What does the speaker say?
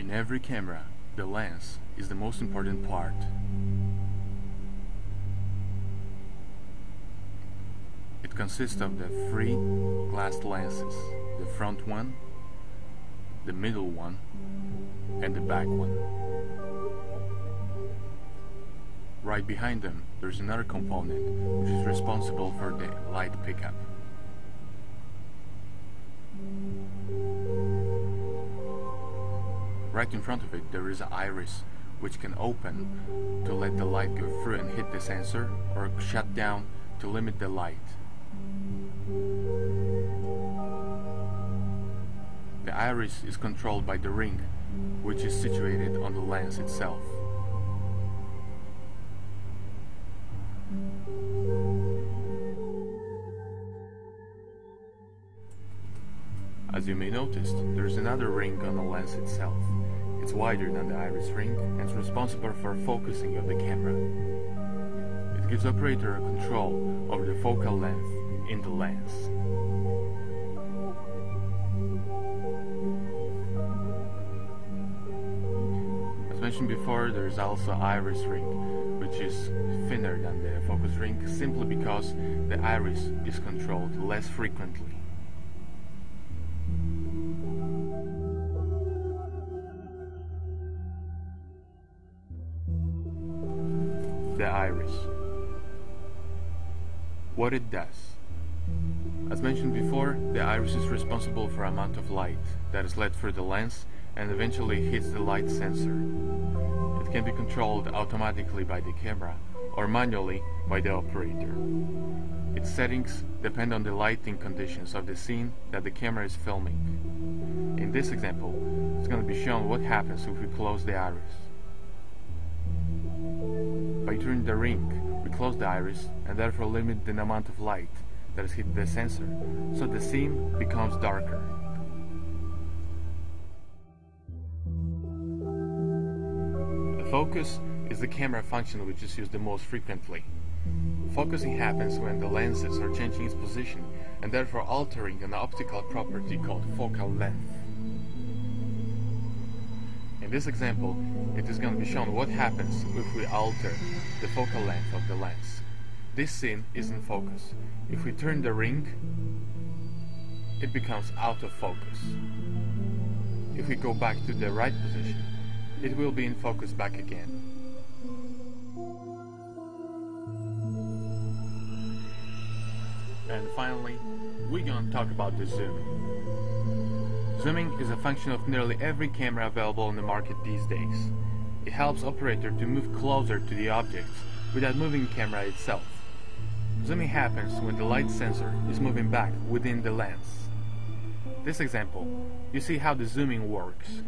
In every camera, the lens is the most important part. It consists of the three glass lenses, the front one, the middle one, and the back one. Right behind them, there's another component which is responsible for the light pickup. Right in front of it, there is an iris which can open to let the light go through and hit the sensor, or shut down to limit the light. The iris is controlled by the ring, which is situated on the lens itself. As you may notice, there is another ring on the lens itself. It's wider than the iris ring and is responsible for focusing of the camera. It gives operator control over the focal length in the lens. As mentioned before, there is also iris ring, which is thinner than the focus ring simply because the iris is controlled less frequently. The iris. What it does. As mentioned before, the iris is responsible for amount of light that is led through the lens and eventually hits the light sensor. It can be controlled automatically by the camera or manually by the operator. Its settings depend on the lighting conditions of the scene that the camera is filming. In this example, it's going to be shown what happens if we close the iris. By turning the ring, we close the iris and therefore limit the amount of light that is hitting the sensor, so the scene becomes darker. The focus is the camera function which is used the most frequently. Focusing happens when the lenses are changing its position and therefore altering an optical property called focal length. In this example, it is going to be shown what happens if we alter the focal length of the lens. This scene is in focus. If we turn the ring, it becomes out of focus. If we go back to the right position, it will be in focus back again. And finally, we're going to talk about the zoom. Zooming is a function of nearly every camera available on the market these days. It helps operator to move closer to the objects without moving the camera itself. Zooming happens when the light sensor is moving back within the lens. This example, you see how the zooming works.